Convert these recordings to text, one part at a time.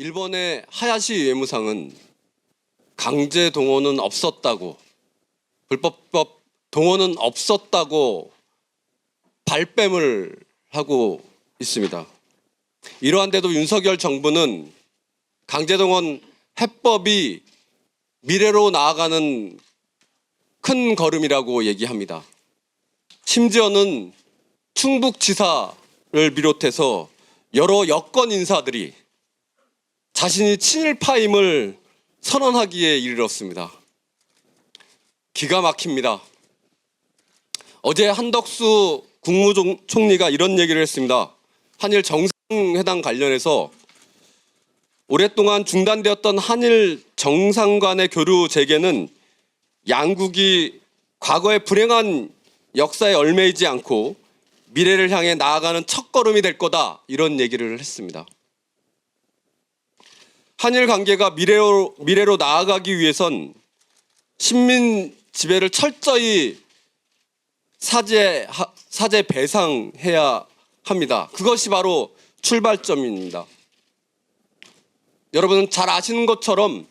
일본의 하야시 외무상은 강제 동원은 없었다고, 불법 동원은 없었다고 발뺌을 하고 있습니다. 이러한데도 윤석열 정부는 강제 동원 해법이 미래로 나아가는 큰 걸음이라고 얘기합니다. 심지어는 충북지사를 비롯해서 여러 여권 인사들이 자신이 친일파임을 선언하기에 이르렀습니다. 기가 막힙니다. 어제 한덕수 국무총리가 이런 얘기를 했습니다. 한일 정상회담 관련해서 오랫동안 중단되었던 한일 정상 간의 교류 재개는 양국이 과거의 불행한 역사에 얽매이지 않고 미래를 향해 나아가는 첫걸음이 될 거다, 이런 얘기를 했습니다. 한일 관계가 미래로 나아가기 위해선 식민 지배를 철저히 사죄 배상해야 합니다. 그것이 바로 출발점입니다. 여러분은 잘 아시는 것처럼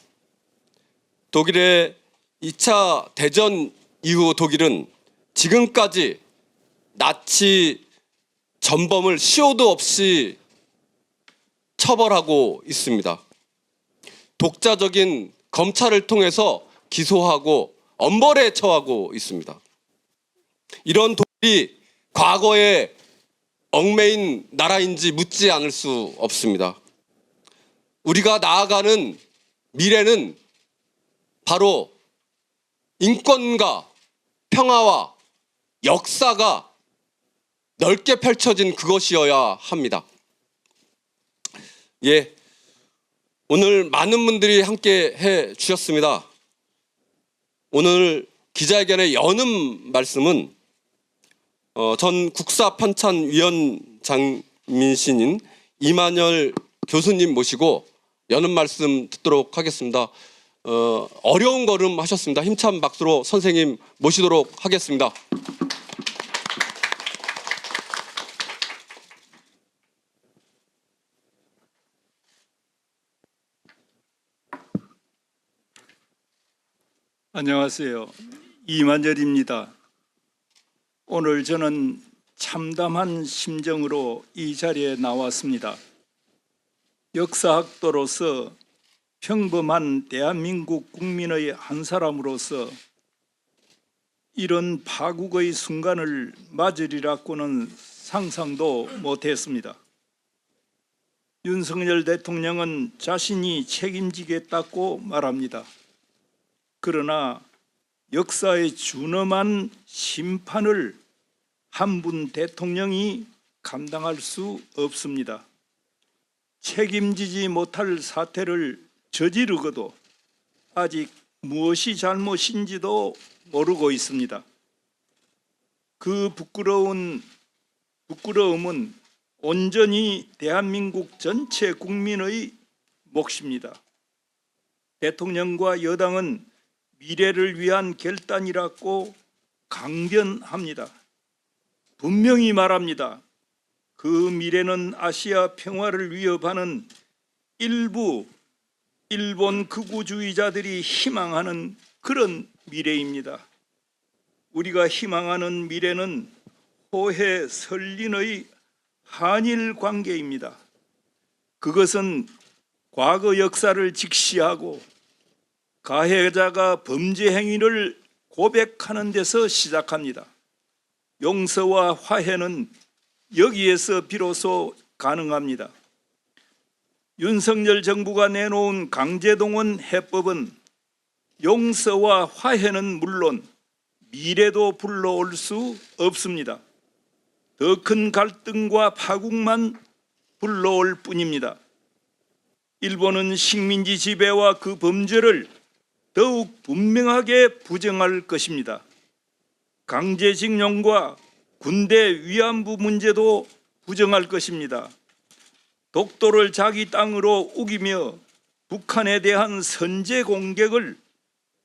독일의 2차 대전 이후 독일은 지금까지 나치 전범을 시효도 없이 처벌하고 있습니다. 독자적인 검찰을 통해서 기소하고 엄벌에 처하고 있습니다. 이런 독일이 과거에 얽매인 나라인지 묻지 않을 수 없습니다. 우리가 나아가는 미래는 바로 인권과 평화와 역사가 넓게 펼쳐진 그것이어야 합니다. 오늘 많은 분들이 함께 해 주셨습니다. 오늘 기자회견의 여는 말씀은 전 국사편찬위원장이신 이만열 교수님 모시고 여는 말씀 듣도록 하겠습니다. 어려운 걸음 하셨습니다. 힘찬 박수로 선생님 모시도록 하겠습니다. 안녕하세요. 이만열입니다. 오늘 저는 참담한 심정으로 이 자리에 나왔습니다. 역사학도로서 평범한 대한민국 국민의 한 사람으로서 이런 파국의 순간을 맞으리라고는 상상도 못했습니다. 윤석열 대통령은 자신이 책임지겠다고 말합니다. 그러나 역사의 준엄한 심판을 한 분 대통령이 감당할 수 없습니다. 책임지지 못할 사태를 저지르고도 아직 무엇이 잘못인지도 모르고 있습니다. 그 부끄러움은 온전히 대한민국 전체 국민의 몫입니다. 대통령과 여당은 미래를 위한 결단이라고 강변합니다. 분명히 말합니다. 그 미래는 아시아 평화를 위협하는 일부 일본 극우주의자들이 희망하는 그런 미래입니다. 우리가 희망하는 미래는 호혜 설린의 한일 관계입니다. 그것은 과거 역사를 직시하고 가해자가 범죄 행위를 고백하는 데서 시작합니다. 용서와 화해는 여기에서 비로소 가능합니다. 윤석열 정부가 내놓은 강제동원 해법은 용서와 화해는 물론 미래도 불러올 수 없습니다. 더 큰 갈등과 파국만 불러올 뿐입니다. 일본은 식민지 지배와 그 범죄를 더욱 분명하게 부정할 것입니다. 강제징용과 군대 위안부 문제도 부정할 것입니다. 독도를 자기 땅으로 우기며 북한에 대한 선제 공격을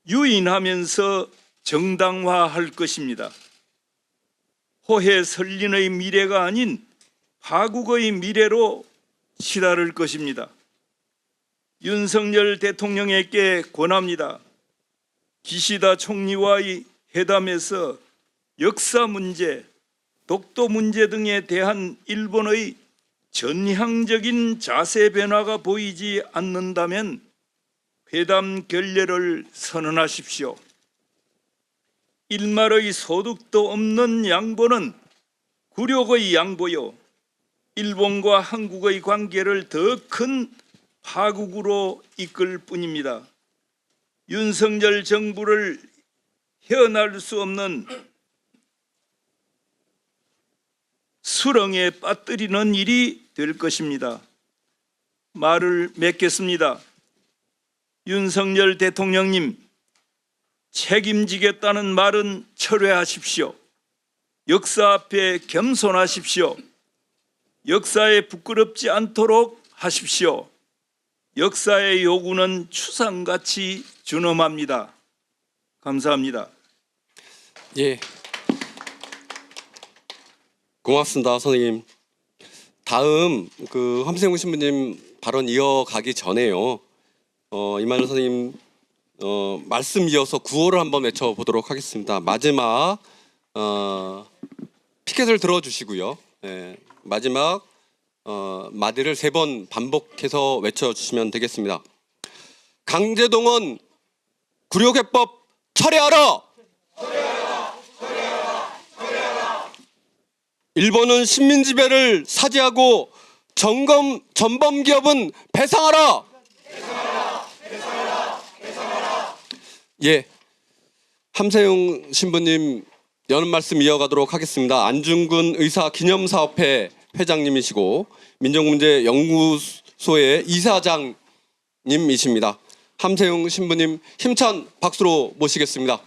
유인하면서 정당화할 것입니다. 호혜 설린의 미래가 아닌 파국의 미래로 치달을 것입니다. 윤석열 대통령에게 권합니다. 기시다 총리와의 회담에서 역사 문제, 독도 문제 등에 대한 일본의 전향적인 자세 변화가 보이지 않는다면 회담 결례를 선언하십시오. 일말의 소득도 없는 양보는 굴욕의 양보요, 일본과 한국의 관계를 더 큰 파국으로 이끌 뿐입니다. 윤석열 정부를 헤어날 수 없는 수렁에 빠뜨리는 일이 될 것입니다. 말을 맺겠습니다. 윤석열 대통령님, 책임지겠다는 말은 철회하십시오. 역사 앞에 겸손하십시오. 역사에 부끄럽지 않도록 하십시오. 역사의 요구는 추상같이 준엄합니다. 감사합니다. 예. 고맙습니다, 선생님. 다음 함세웅 신부님 발언 이어가기 전에요. 이만열 선생님 말씀 이어서 구호를 한번 외쳐보도록 하겠습니다. 마지막 피켓을 들어주시고요. 예, 마지막 마디를 3번 반복해서 외쳐주시면 되겠습니다. 강제동원 굴욕해법 철회하라! 일본은 식민지배를 사죄하고 전범기업은 배상하라! 예, 함세웅 신부님 여는 말씀 이어가도록 하겠습니다. 안중근 의사기념사업회 회장님이시고 민족문제연구소의 이사장님이십니다. 함세웅 신부님 힘찬 박수로 모시겠습니다.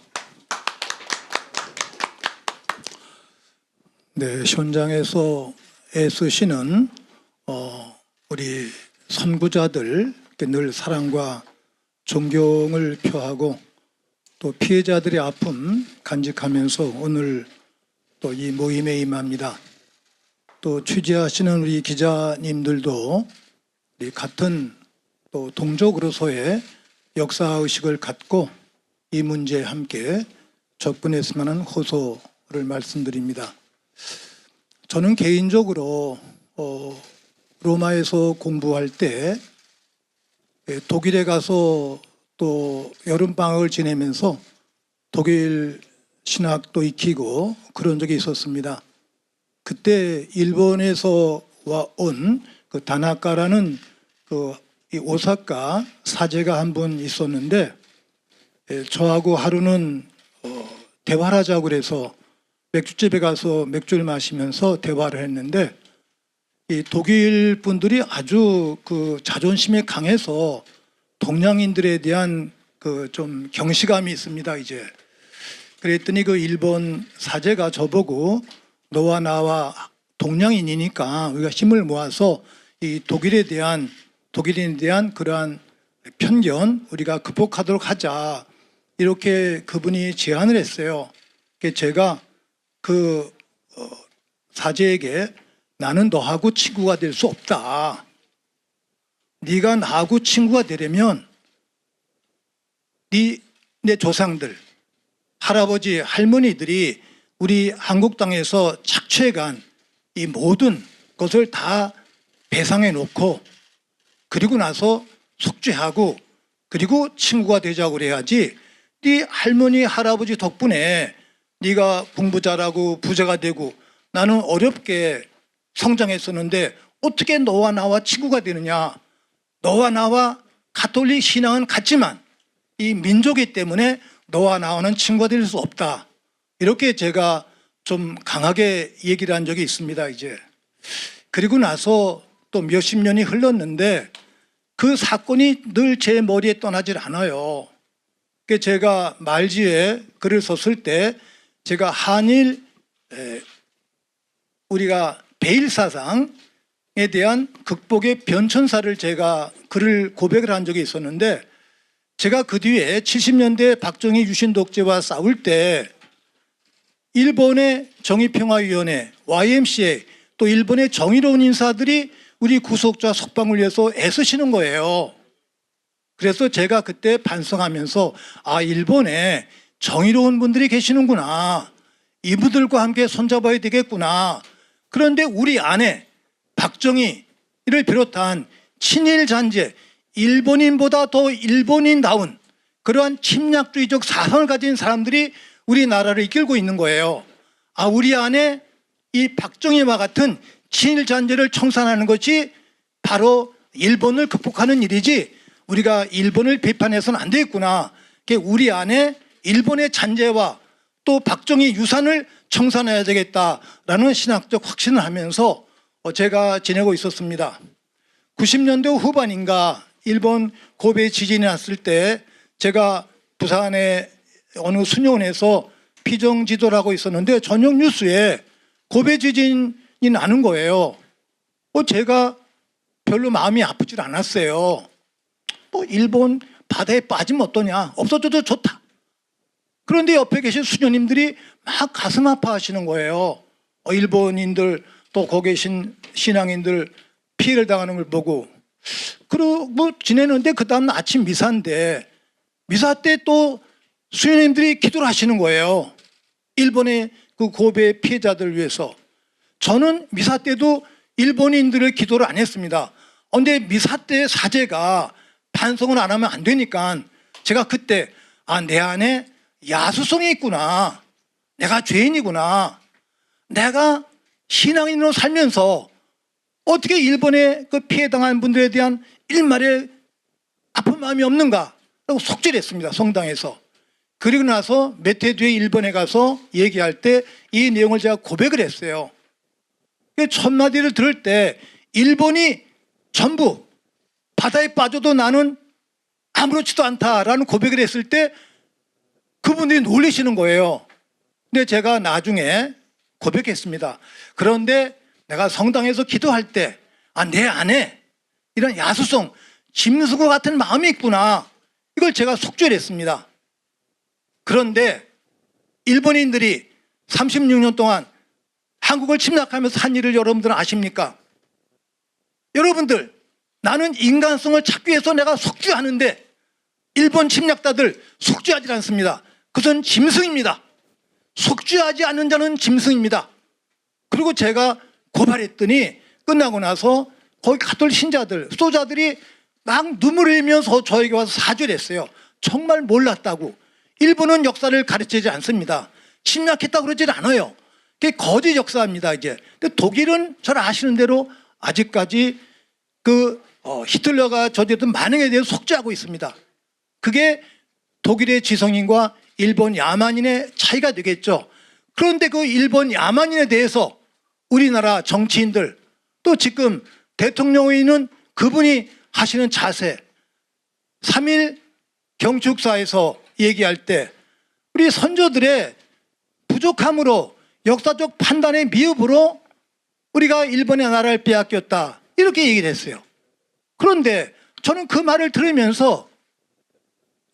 네, 현장에서 애쓰시는 우리 선구자들 늘 사랑과 존경을 표하고 또 피해자들의 아픔 간직하면서 오늘 또 이 모임에 임합니다. 또 취재하시는 우리 기자님들도 우리 같은 또 동족으로서의 역사의식을 갖고 이 문제에 함께 접근했으면 하는 호소를 말씀드립니다. 저는 개인적으로 로마에서 공부할 때 독일에 가서 또 여름방학을 지내면서 독일 신학도 익히고 그런 적이 있었습니다. 그때 일본에서 온 그 다나카라는 이 오사카 사제가 한 분 있었는데 저하고 하루는 대화를 하자고 그래서 맥주집에 가서 맥주를 마시면서 대화를 했는데 이 독일 분들이 아주 자존심이 강해서 동양인들에 대한 좀 경시감이 있습니다. 이제 그랬더니 일본 사제가 저보고 너와 나와 동양인이니까 우리가 힘을 모아서 이 독일인에 대한 그러한 편견 우리가 극복하도록 하자 이렇게 그분이 제안을 했어요. 제가 사제에게 나는 너하고 친구가 될 수 없다. 네가 나하고 친구가 되려면 내 조상들, 할아버지, 할머니들이 우리 한국 땅에서 착취해간 이 모든 것을 다 배상해 놓고 그리고 나서 속죄하고 그리고 친구가 되자고 그래야지 네 할머니, 할아버지 덕분에 네가 공부 잘하고 부자가 되고 나는 어렵게 성장했었는데 어떻게 너와 나와 친구가 되느냐. 너와 나와 가톨릭 신앙은 같지만 이 민족이기 때문에 너와 나와는 친구가 될 수 없다. 이렇게 제가 좀 강하게 얘기를 한 적이 있습니다. 이제 그리고 나서 또 몇십 년이 흘렀는데 그 사건이 늘 제 머리에 떠나질 않아요. 제가 말지에 글을 썼을 때 제가 한일 우리가 베일 사상에 대한 극복의 변천사를 제가 글을 고백을 한 적이 있었는데 제가 그 뒤에 70년대 박정희 유신 독재와 싸울 때 일본의 정의평화위원회, YMCA 또 일본의 정의로운 인사들이 우리 구속자 석방을 위해서 애쓰시는 거예요. 그래서 제가 그때 반성하면서 아, 일본에 정의로운 분들이 계시는구나. 이분들과 함께 손잡아야 되겠구나. 그런데 우리 안에 박정희를 비롯한 친일 잔재, 일본인보다 더 일본인다운 그러한 침략주의적 사상을 가진 사람들이 우리나라를 이끌고 있는 거예요. 아, 우리 안에 이 박정희와 같은 친일 잔재를 청산하는 것이 바로 일본을 극복하는 일이지 우리가 일본을 비판해서는 안 되겠구나. 우리 안에 일본의 잔재와 또 박정희 유산을 청산해야 되겠다라는 신학적 확신을 하면서 제가 지내고 있었습니다. 90년대 후반인가 일본 고베 지진이 났을 때 제가 부산의 어느 수녀원에서 피정지도를 하고 있었는데 저녁 뉴스에 고베 지진이 나는 거예요. 제가 별로 마음이 아프질 않았어요. 일본 바다에 빠지면 어떠냐, 없어져도 좋다. 그런데 옆에 계신 수녀님들이 막 가슴 아파하시는 거예요. 일본인들 또 거기 계신 신앙인들 피해를 당하는 걸 보고 그러고 지내는데 그 다음 아침 미사인데 미사 때 또 수녀님들이 기도를 하시는 거예요. 일본의 그 고베 피해자들을 위해서. 저는 미사 때도 일본인들을 기도를 안 했습니다. 그런데 미사 때 사제가 반성을 안 하면 안 되니까 제가 그때 아, 내 안에 야수성이 있구나. 내가 죄인이구나. 내가 신앙인으로 살면서 어떻게 일본에 그 피해당한 분들에 대한 일말의 아픈 마음이 없는가? 라고 속죄했습니다. 성당에서. 그리고 나서 몇 해 뒤에 일본에 가서 얘기할 때 이 내용을 제가 고백을 했어요. 첫 마디를 들을 때 일본이 전부 바다에 빠져도 나는 아무렇지도 않다라는 고백을 했을 때 그분들이 놀라시는 거예요. 근데 제가 나중에 고백했습니다. 그런데 내가 성당에서 기도할 때 아, 내 안에 이런 야수성, 짐승과 같은 마음이 있구나. 이걸 제가 속죄를 했습니다. 그런데 일본인들이 36년 동안 한국을 침략하면서 한 일을 여러분들은 아십니까? 여러분들, 나는 인간성을 찾기 위해서 내가 속죄하는데 일본 침략자들 속죄하지 않습니다. 그것은 짐승입니다. 속죄하지 않는 자는 짐승입니다. 그리고 제가 고발했더니 끝나고 나서 거기 가톨릭 신자들, 수도자들이 막 눈물을 흘리면서 저에게 와서 사죄를 했어요. 정말 몰랐다고. 일본은 역사를 가르치지 않습니다. 침략했다고 그러질 않아요. 그게 거짓 역사입니다, 이제. 근데 독일은 잘 아시는 대로 아직까지 히틀러가 저지했던 만행에 대해서 속죄하고 있습니다. 그게 독일의 지성인과 일본 야만인의 차이가 되겠죠. 그런데 그 일본 야만인에 대해서 우리나라 정치인들 또 지금 대통령의는 그분이 하시는 자세 3.1 경축사에서 얘기할 때 우리 선조들의 부족함으로 역사적 판단의 미흡으로 우리가 일본의 나라를 빼앗겼다 이렇게 얘기를 했어요. 그런데 저는 그 말을 들으면서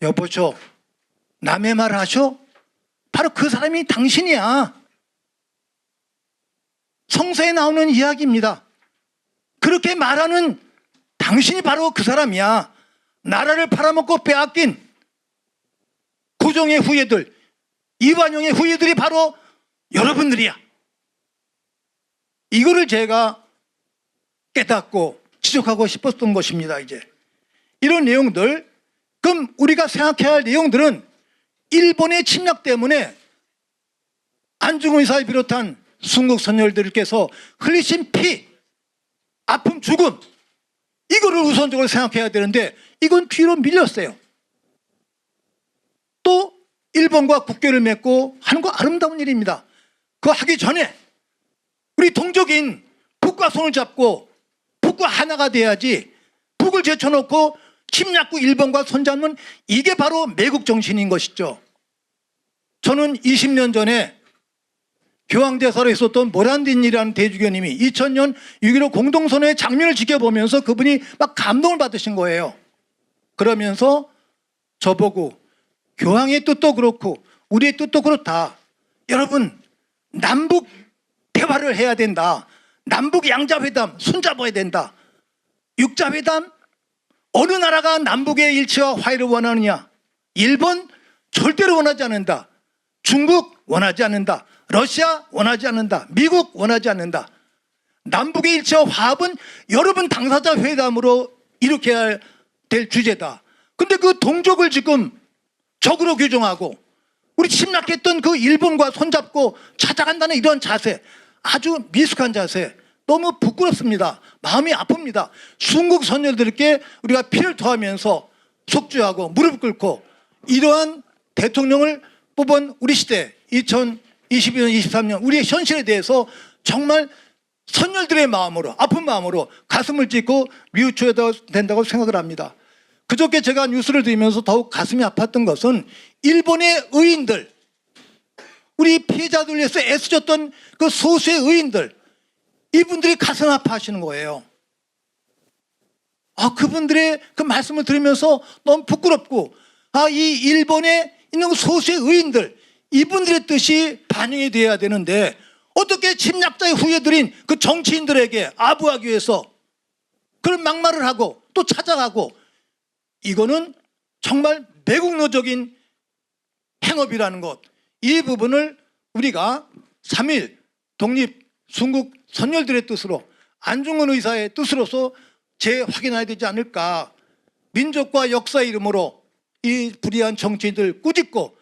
여보쇼 남의 말을 하셔? 바로 그 사람이 당신이야. 성서에 나오는 이야기입니다. 그렇게 말하는 당신이 바로 그 사람이야. 나라를 팔아먹고 빼앗긴 고종의 후예들, 이완용의 후예들이 바로 여러분들이야. 이거를 제가 깨닫고 지적하고 싶었던 것입니다. 이제 이런 내용들, 그럼 우리가 생각해야 할 내용들은 일본의 침략 때문에 안중근 의사를 비롯한 순국 선열들께서 흘리신 피, 아픔, 죽음, 이거를 우선적으로 생각해야 되는데 이건 뒤로 밀렸어요. 또 일본과 국교를 맺고 하는 거 아름다운 일입니다. 그거 하기 전에 우리 동족인 북과 손을 잡고 북과 하나가 돼야지, 북을 제쳐놓고 침략국 일본과 손잡는 이게 바로 매국 정신인 것이죠. 저는 20년 전에 교황대사로 있었던 모란딘이라는 대주교님이 2000년 6.15 공동선언의 장면을 지켜보면서 그분이 막 감동을 받으신 거예요. 그러면서 저보고 교황의 뜻도 그렇고 우리의 뜻도 그렇다. 여러분, 남북 대화를 해야 된다. 남북 양자회담 손잡아야 된다. 육자회담 어느 나라가 남북의 일치와 화해를 원하느냐? 일본 절대로 원하지 않는다. 중국 원하지 않는다. 러시아 원하지 않는다. 미국 원하지 않는다. 남북의 일치와 화합은 여러분 당사자 회담으로 일으켜야 될 주제다. 근데 그 동족을 지금 적으로 규정하고 우리 침략했던 그 일본과 손잡고 찾아간다는 이런 자세, 아주 미숙한 자세, 너무 부끄럽습니다. 마음이 아픕니다. 순국 선열들께 우리가 피를 토하면서 속죄하고 무릎 꿇고 이러한 대통령을 뽑은 우리 시대 2022년 23년 우리의 현실에 대해서 정말 선열들의 마음으로, 아픈 마음으로 가슴을 찢고 뉘우쳐야 된다고 생각을 합니다. 그저께 제가 뉴스를 들으면서 더욱 가슴이 아팠던 것은 일본의 의인들, 우리 피해자들 위해서 애쓰셨던 그 소수의 의인들, 이분들이 가슴 아파하시는 거예요. 그분들의 그 말씀을 들으면서 너무 부끄럽고, 이 일본에 있는 그 소수의 의인들, 이분들의 뜻이 반영이 돼야 되는데 어떻게 침략자의 후예들인 그 정치인들에게 아부하기 위해서 그런 막말을 하고 또 찾아가고, 이거는 정말 매국노적인 행업이라는 것, 이 부분을 우리가 3.1 독립 순국 선열들의 뜻으로, 안중근 의사의 뜻으로서 재확인해야 되지 않을까. 민족과 역사의 이름으로 이 불의한 정치인들 꾸짖고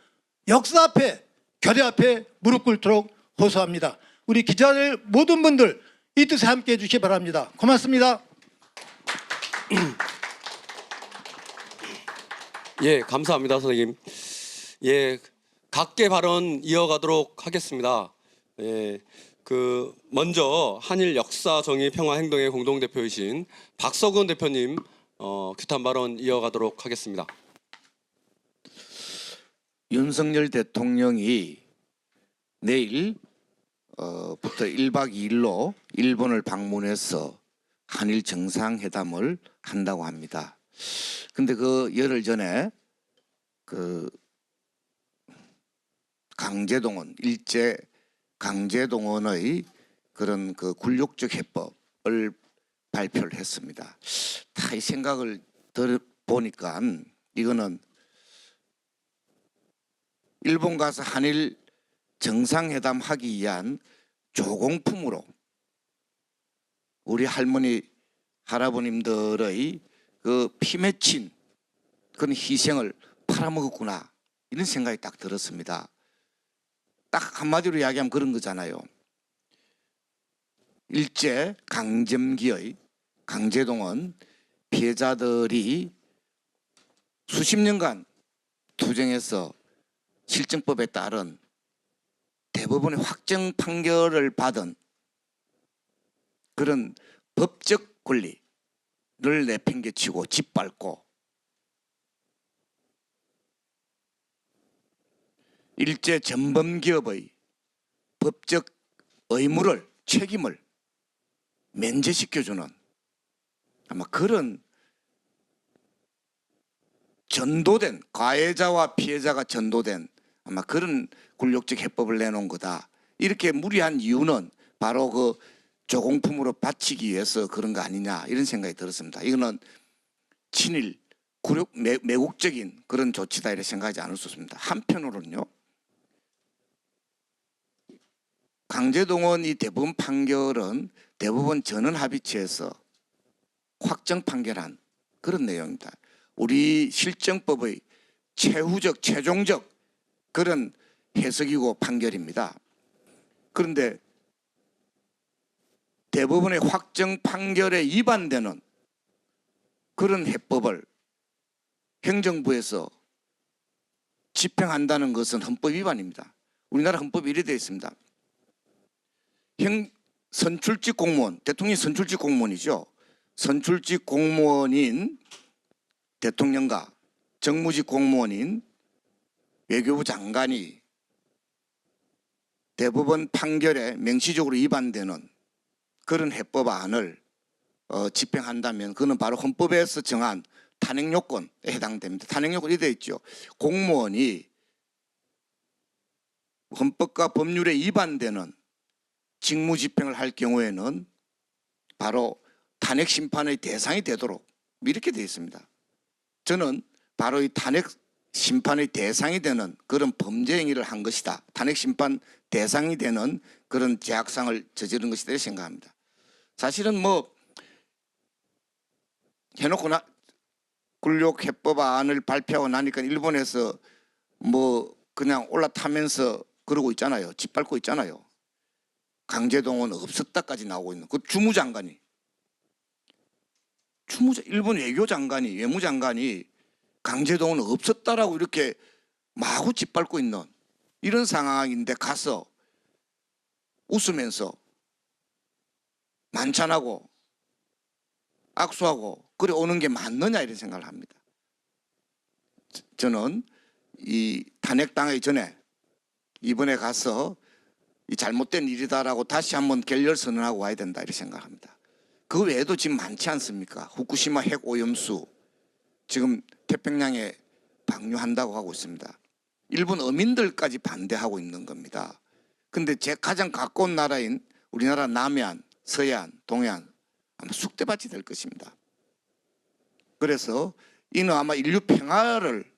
역사 앞에, 결의 앞에 무릎 꿇도록 호소합니다. 우리 기자들 모든 분들 이 뜻에 함께해 주시기 바랍니다. 고맙습니다. 예, 감사합니다, 선생님. 예, 각계 발언 이어가도록 하겠습니다. 예, 먼저 한일 역사 정의 평화 행동의 공동대표이신 박서근 대표님 규탄 발언 이어가도록 하겠습니다. 윤석열 대통령이 내일부터 1박 2일로 일본을 방문해서 한일 정상회담을 한다고 합니다. 근데 그 열흘 전에 그 강제동원, 일제 강제동원의 그런 그 굴욕적 해법을 발표를 했습니다. 다 이 생각을 들어보니까 이거는 일본 가서 한일 정상회담 하기 위한 조공품으로 우리 할머니 할아버님들의 그 피 맺힌 그런 희생을 팔아먹었구나, 이런 생각이 딱 들었습니다. 딱 한마디로 이야기하면 그런 거잖아요. 일제 강점기의 강제동원 피해자들이 수십 년간 투쟁해서 실정법에 따른 대법원의 확정 판결을 받은 그런 법적 권리를 내팽개치고 짓밟고 일제 전범기업의 법적 의무를, 책임을 면제시켜주는 아마 그런 전도된, 가해자와 피해자가 전도된 아마 그런 굴욕적 해법을 내놓은 거다. 이렇게 무리한 이유는 바로 그 조공품으로 바치기 위해서 그런 거 아니냐, 이런 생각이 들었습니다. 이거는 친일, 매국적인 그런 조치다 이렇게 생각하지 않을 수 없습니다. 한편으로는요, 강제동원 이 대법원 판결은 대법원 전원합의체에서 확정 판결한 그런 내용입니다. 우리 실정법의 최후적, 최종적 그런 해석이고 판결입니다. 그런데 대법원의 확정 판결에 위반되는 그런 해법을 행정부에서 집행한다는 것은 헌법 위반입니다. 우리나라 헌법이 이래 되어 있습니다. 선출직 공무원, 대통령이 선출직 공무원이죠. 선출직 공무원인 대통령과 정무직 공무원인 외교부 장관이 대법원 판결에 명시적으로 위반되는 그런 해법안을 집행한다면 그는 바로 헌법에서 정한 탄핵요건에 해당됩니다. 탄핵요건이 되어 있죠. 공무원이 헌법과 법률에 위반되는 직무집행을 할 경우에는 바로 탄핵심판의 대상이 되도록 이렇게 되어 있습니다. 저는 바로 이 탄핵 심판의 대상이 되는 그런 범죄 행위를 한 것이다. 탄핵 심판 대상이 되는 그런 제약상을 저지른 것이다 이렇게 생각합니다. 사실은 뭐 해놓고 굴욕 해법안을 발표하고 나니까 일본에서 뭐 그냥 올라타면서 그러고 있잖아요. 짓밟고 있잖아요. 강제동원 없었다까지 나오고 있는 그 주무장관이 일본 외교장관이 외무장관이 강제동원 없었다라고 이렇게 마구 짓밟고 있는 이런 상황인데 가서 웃으면서 만찬하고 악수하고 그래 오는 게 맞느냐 이런 생각을 합니다. 저는 이 탄핵당하기 전에 이번에 가서 이 잘못된 일이다라고 다시 한번 결렬선언하고 와야 된다 이렇게 생각합니다. 그 외에도 지금 많지 않습니까? 후쿠시마 핵 오염수 지금 태평양에 방류한다고 하고 있습니다. 일본 어민들까지 반대하고 있는 겁니다. 근데 제 가장 가까운 나라인 우리나라 남해안, 서해안, 동해안 아마 쑥대밭이 될 것입니다. 그래서 이는 아마 인류 평화를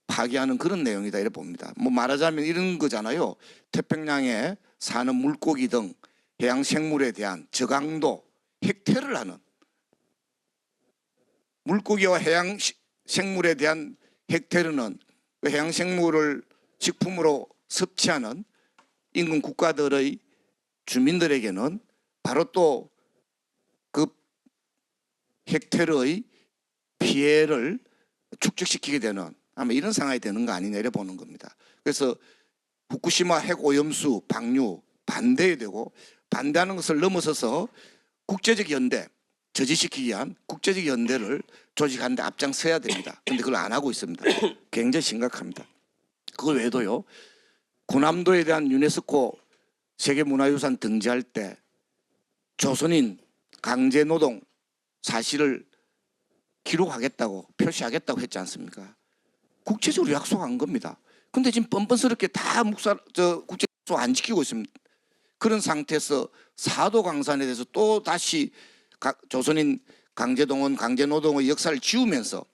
파괴하는 그런 내용이다 이렇게 봅니다. 뭐 말하자면 이런 거잖아요. 태평양에 사는 물고기 등 해양 생물에 대한 저강도 핵퇴를 하는 물고기와 해양 생물에 대한 핵퇴르는 그 해양 생물을 식품으로 섭취하는 인근 국가들의 주민들에게는 바로 또 그 핵퇴르의 피해를 축적시키게 되는 아마 이런 상황이 되는 거 아니냐 이래 보는 겁니다. 그래서 후쿠시마 핵 오염수 방류 반대해야 되고 반대하는 것을 넘어서서 국제적 연대 저지시키기 위한 국제적 연대를 조직하는 데 앞장서야 됩니다. 그런데 그걸 안 하고 있습니다. 굉장히 심각합니다. 그 외에도요. 고남도에 대한 유네스코 세계문화유산 등재할 때 조선인 강제노동 사실을 기록하겠다고 표시하겠다고 했지 않습니까? 국제적으로 약속한 겁니다. 근데 지금 뻔뻔스럽게 다 국제 약속 안 지키고 있습니다. 그런 상태에서 사도 강산에 대해서 또 다시 조선인 강제동원, 강제노동의 역사를 지우면서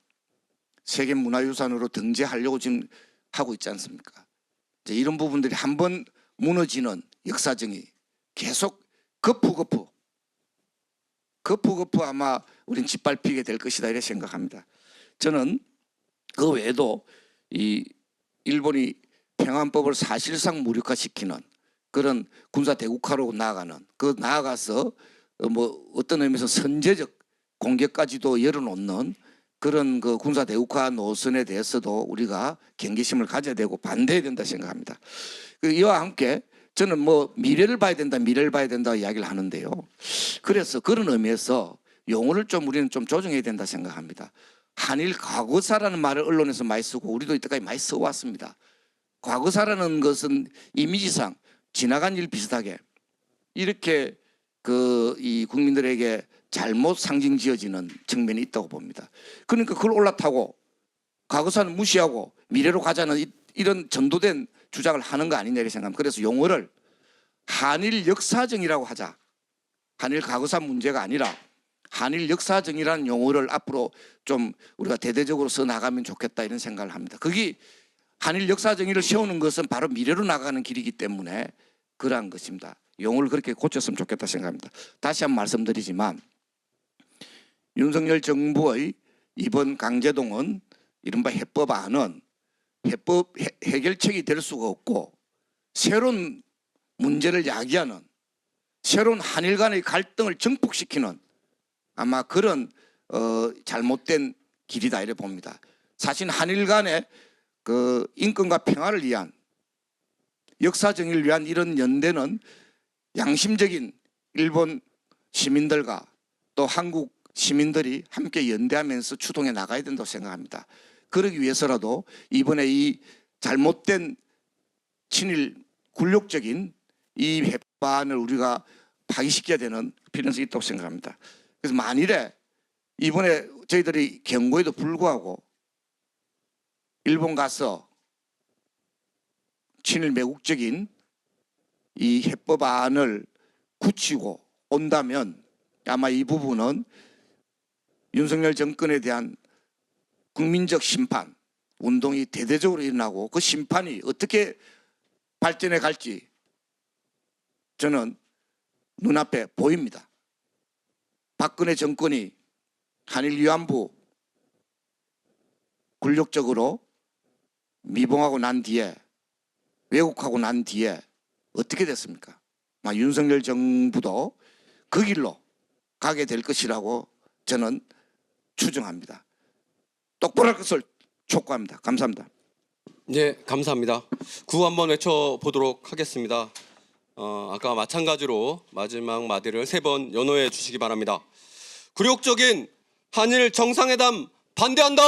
세계문화유산으로 등재하려고 지금 하고 있지 않습니까? 이제 이런 부분들이 한번 무너지는 역사정이 계속 거푸 아마 우린 짓밟히게 될 것이다 이렇게 생각합니다. 저는 그 외에도 이 일본이 평안법을 사실상 무력화시키는 그런 군사 대국화로 나아가는 그 나아가서 뭐 어떤 의미에서 선제적 공격까지도 열어놓는 그런 그 군사 대국화 노선에 대해서도 우리가 경계심을 가져야 되고 반대해야 된다 생각합니다. 이와 함께 저는 뭐 미래를 봐야 된다 이야기를 하는데요. 그래서 그런 의미에서 용어를 좀 우리는 좀 조정해야 된다 생각합니다. 한일 과거사라는 말을 언론에서 많이 쓰고 우리도 이때까지 많이 써왔습니다. 과거사라는 것은 이미지상 지나간 일 비슷하게 이렇게 이 국민들에게 잘못 상징 지어지는 측면이 있다고 봅니다. 그러니까 그걸 올라타고 과거사는 무시하고 미래로 가자는 이런 전도된 주장을 하는 거 아니냐 이렇게 생각합니다. 그래서 용어를 한일 역사정이라고 하자. 한일 과거사 문제가 아니라 한일 역사정이라는 용어를 앞으로 좀 우리가 대대적으로 써 나가면 좋겠다 이런 생각을 합니다. 그게 한일 역사정의를 세우는 것은 바로 미래로 나가는 길이기 때문에 그러한 것입니다. 용어를 그렇게 고쳤으면 좋겠다 생각합니다. 다시 한번 말씀드리지만 윤석열 정부의 이번 강제동원 이른바 해법안은 해결책이 될 수가 없고 새로운 문제를 야기하는 새로운 한일 간의 갈등을 증폭시키는 아마 그런 잘못된 길이다 이렇게 봅니다. 사실 한일 간의 그 인권과 평화를 위한 역사 정의를 위한 이런 연대는 양심적인 일본 시민들과 또 한국 시민들이 함께 연대하면서 추동해 나가야 된다고 생각합니다. 그러기 위해서라도 이번에 이 잘못된 친일 굴욕적인 이 해법안을 우리가 파기시켜야 되는 필요성이 있다고 생각합니다. 그래서 만일에 이번에 저희들이 경고에도 불구하고 일본 가서 친일 매국적인 이 해법안을 굳히고 온다면 아마 이 부분은 윤석열 정권에 대한 국민적 심판 운동이 대대적으로 일어나고 그 심판이 어떻게 발전해 갈지 저는 눈앞에 보입니다. 박근혜 정권이 한일 위안부 굴욕적으로 미봉하고 난 뒤에 왜곡하고 난 뒤에 어떻게 됐습니까? 윤석열 정부도 그 길로 가게 될 것이라고 저는 추정합니다. 똑바로 할 것을 촉구합니다. 감사합니다. 네, 감사합니다. 구호 한번 외쳐보도록 하겠습니다. 아까 마찬가지로 마지막 마디를 3번 연호해 주시기 바랍니다. 굴욕적인 한일 정상회담 반대한다.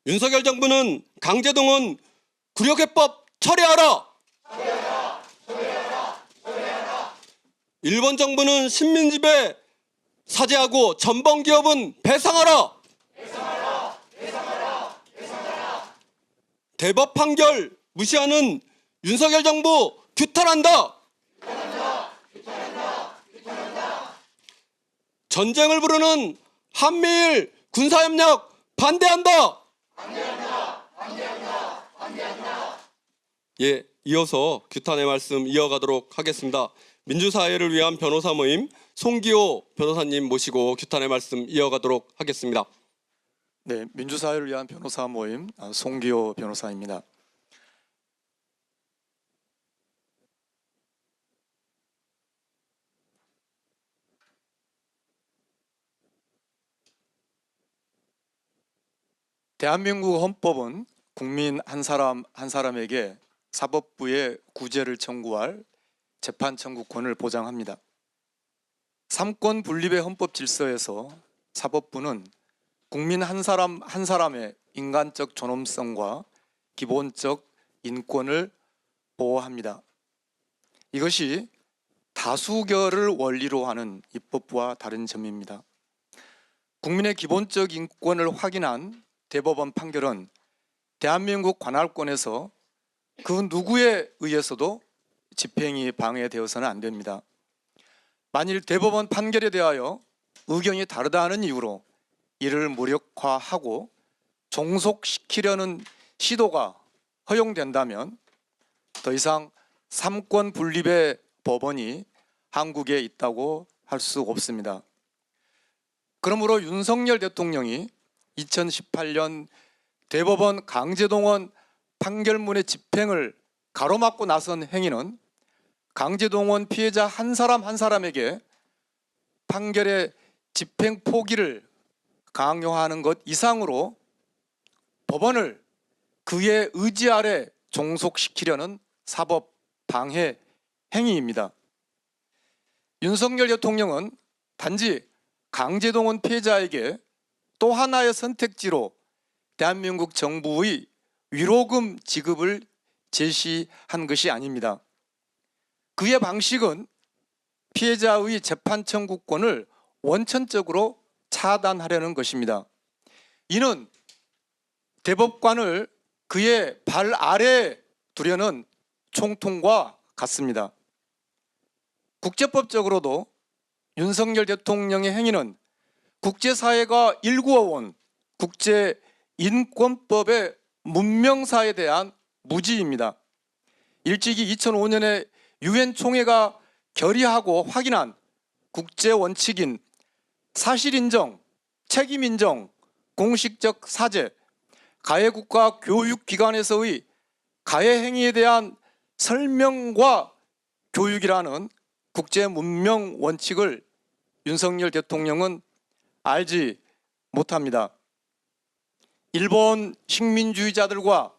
윤석열 정부는 강제동원 굴욕해법 철회하라. 일본 정부는 식민지배 사죄하고 전범기업은 배상하라. 대법 판결 무시하는 윤석열 정부 규탄한다. 전쟁을 부르는 한미일 군사협력 반대한다. 예, 이어서 규탄의 말씀 이어가도록 하겠습니다. 민주사회를 위한 변호사 모임 송기호 변호사님 모시고 규탄의 말씀 이어가도록 하겠습니다. 네, 민주사회를 위한 변호사 모임 송기호 변호사입니다. 대한민국 헌법은 국민 한 사람 한 사람에게 사법부에 구제를 청구할 재판 청구권을 보장합니다. 삼권 분립의 헌법 질서에서 사법부는 국민 한 사람 한 사람의 인간적 존엄성과 기본적 인권을 보호합니다. 이것이 다수결을 원리로 하는 입법부와 다른 점입니다. 국민의 기본적 인권을 확인한 대법원 판결은 대한민국 관할권에서 그 누구에 의해서도 집행이 방해되어서는 안 됩니다. 만일 대법원 판결에 대하여 의견이 다르다는 이유로 이를 무력화하고 종속시키려는 시도가 허용된다면 더 이상 삼권 분립의 법원이 한국에 있다고 할 수 없습니다. 그러므로 윤석열 대통령이 2018년 대법원 강제동원 판결문의 집행을 가로막고 나선 행위는 강제동원 피해자 한 사람 한 사람에게 판결의 집행 포기를 강요하는 것 이상으로 법원을 그의 의지 아래 종속시키려는 사법 방해 행위입니다. 윤석열 대통령은 단지 강제동원 피해자에게 또 하나의 선택지로 대한민국 정부의 위로금 지급을 제시한 것이 아닙니다. 그의 방식은 피해자의 재판 청구권을 원천적으로 차단하려는 것입니다. 이는 대법관을 그의 발 아래에 두려는 총통과 같습니다. 국제법적으로도 윤석열 대통령의 행위는 국제사회가 일구어온 국제인권법의 문명사에 대한 무지입니다. 일찍이 2005년에 유엔 총회가 결의하고 확인한 국제원칙인 사실인정, 책임인정, 공식적 사죄, 가해국가 교육기관에서의 가해 행위에 대한 설명과 교육이라는 국제문명 원칙을 윤석열 대통령은 알지 못합니다. 일본 식민주의자들과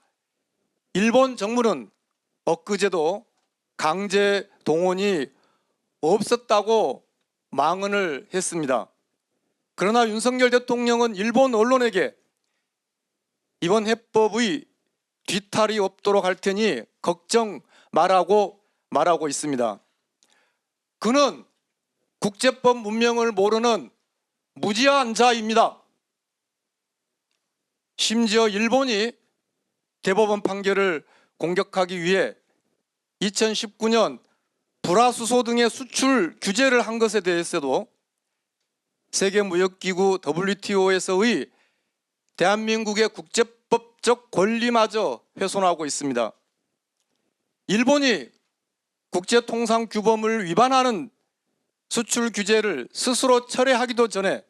일본 정부는 엊그제도 강제 동원이 없었다고 망언을 했습니다. 그러나 윤석열 대통령은 일본 언론에게 이번 해법의 뒤탈이 없도록 할 테니 걱정 말라고 말하고 있습니다. 그는 국제법 문명을 모르는 무지한 자입니다. 심지어 일본이 대법원 판결을 공격하기 위해 2019년 불화수소 등의 수출 규제를 한 것에 대해서도 세계무역기구 WTO에서의 대한민국의 국제법적 권리마저 훼손하고 있습니다. 일본이 국제통상규범을 위반하는 수출 규제를 스스로 철회하기도 전에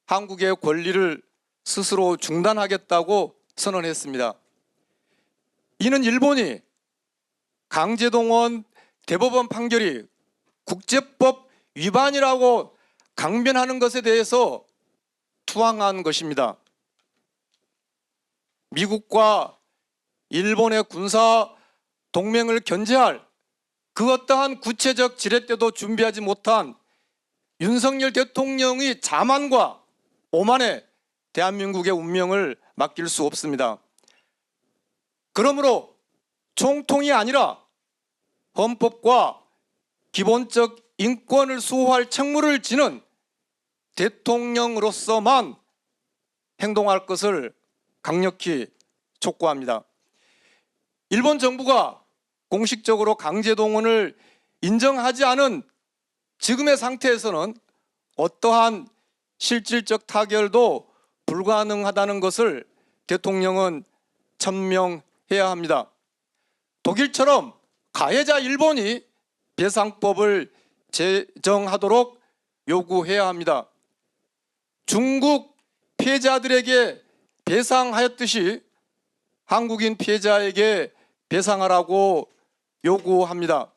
한국의 권리를 스스로 중단하겠다고 선언했습니다. 이는 일본이 강제동원 대법원 판결이 국제법 위반이라고 강변하는 것에 대해서 투항한 것입니다. 미국과 일본의 군사 동맹을 견제할 그 어떠한 구체적 지렛대도 준비하지 못한 윤석열 대통령의 자만과 오만에 대한민국의 운명을 맡길 수 없습니다. 그러므로 총통이 아니라 헌법과 기본적 인권을 수호할 책무를 지는 대통령으로서만 행동할 것을 강력히 촉구합니다. 일본 정부가 공식적으로 강제동원을 인정하지 않은 지금의 상태에서는 어떠한 실질적 타결도 불가능하다는 것을 대통령은 천명해야 합니다. 독일처럼 가해자 일본이 배상법을 제정하도록 요구해야 합니다. 중국 피해자들에게 배상하였듯이 한국인 피해자에게 배상하라고 요구합니다.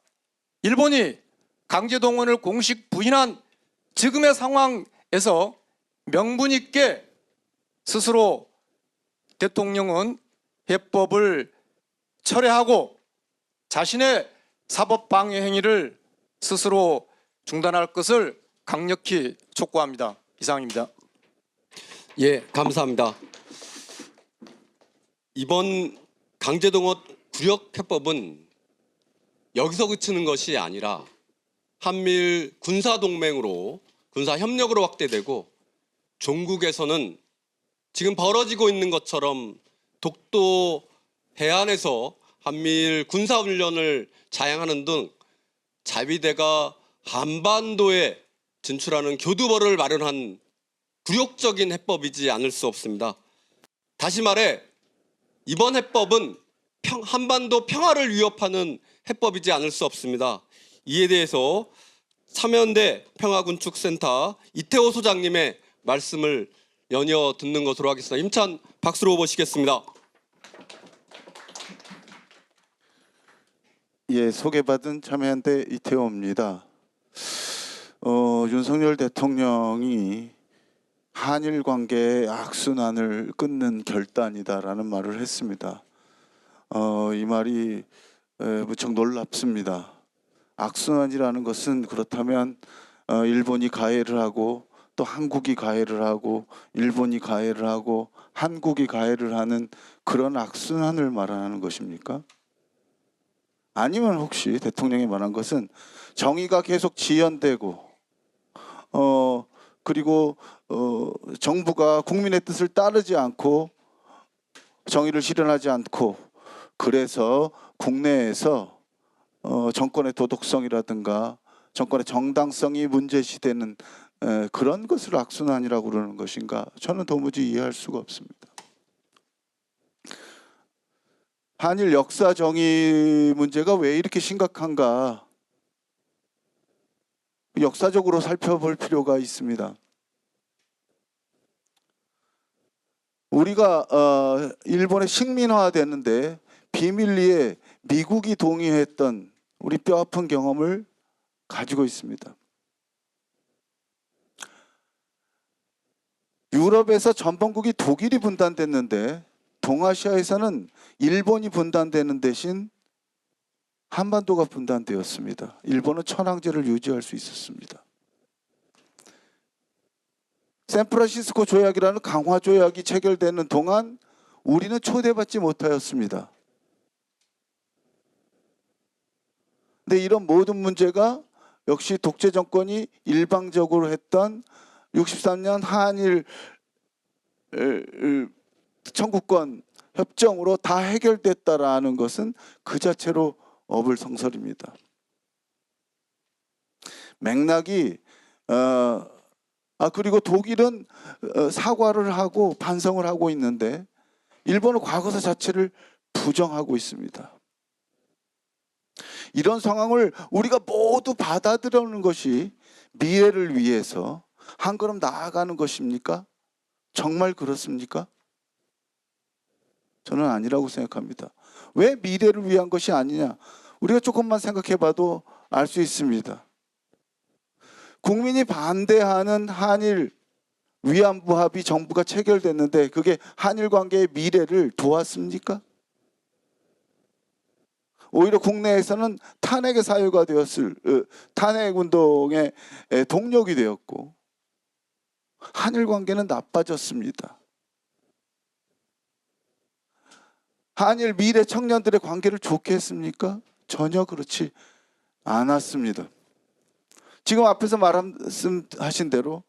일본이 강제동원을 공식 부인한 지금의 상황에서 명분 있게 스스로 대통령은 해법을 철회하고 자신의 사법방해 행위를 스스로 중단할 것을 강력히 촉구합니다. 이상입니다. 예, 감사합니다. 이번 강제동원 구력해법은 여기서 그치는 것이 아니라 한미일 군사동맹으로 군사협력으로 확대되고 종국에서는 지금 벌어지고 있는 것처럼 독도 해안에서 한미일 군사훈련을 자행하는 등 자위대가 한반도에 진출하는 교두보를 마련한 굴욕적인 해법이지 않을 수 없습니다. 다시 말해 이번 해법은 한반도 평화를 위협하는 해법이지 않을 수 없습니다. 이에 대해서 참여연대 평화군축센터 이태호 소장님의 말씀을 연이어 듣는 것으로 하겠습니다. 임찬 박수로 모시겠습니다. 예, 소개받은 참여연대 이태호입니다. 윤석열 대통령이 한일 관계의 악순환을 끊는 결단이다라는 말을 했습니다. 이 말이 무척 놀랍습니다. 악순환이라는 것은 그렇다면 일본이 가해를 하고 또 한국이 가해를 하고 일본이 가해를 하고 한국이 가해를 하는 그런 악순환을 말하는 것입니까? 아니면 혹시 대통령이 말한 것은 정의가 계속 지연되고 그리고 정부가 국민의 뜻을 따르지 않고 정의를 실현하지 않고 그래서 국내에서 정권의 도덕성이라든가 정권의 정당성이 문제시되는 그런 것을 악순환이라고 그러는 것인가? 저는 도무지 이해할 수가 없습니다. 한일 역사 정의 문제가 왜 이렇게 심각한가? 역사적으로 살펴볼 필요가 있습니다. 우리가 일본의 식민화되는데 비밀리에 미국이 동의했던 우리 뼈아픈 경험을 가지고 있습니다. 유럽에서 전범국이 독일이 분단됐는데 동아시아에서는 일본이 분단되는 대신 한반도가 분단되었습니다. 일본은 천황제를 유지할 수 있었습니다. 샌프란시스코 조약이라는 강화 조약이 체결되는 동안 우리는 초대받지 못하였습니다. 근데 이런 모든 문제가 역시 독재 정권이 일방적으로 했던 63년 한일 청구권 협정으로 다 해결됐다라는 것은 그 자체로 어불성설입니다. 맥락이 그리고 독일은 사과를 하고 반성을 하고 있는데 일본은 과거사 자체를 부정하고 있습니다. 이런 상황을 우리가 모두 받아들이는 것이 미래를 위해서 한 걸음 나아가는 것입니까? 정말 그렇습니까? 저는 아니라고 생각합니다. 왜 미래를 위한 것이 아니냐? 우리가 조금만 생각해 봐도 알 수 있습니다. 국민이 반대하는 한일 위안부 합의 정부가 체결됐는데 그게 한일 관계의 미래를 도왔습니까? 오히려 국내에서는 탄핵의 사유가 되었을 탄핵 운동의 동력이 되었고 한일 관계는 나빠졌습니다. 한일 미래 청년들의 관계를 좋게 했습니까? 전혀 그렇지 않았습니다. 지금 앞에서 말씀하신 대로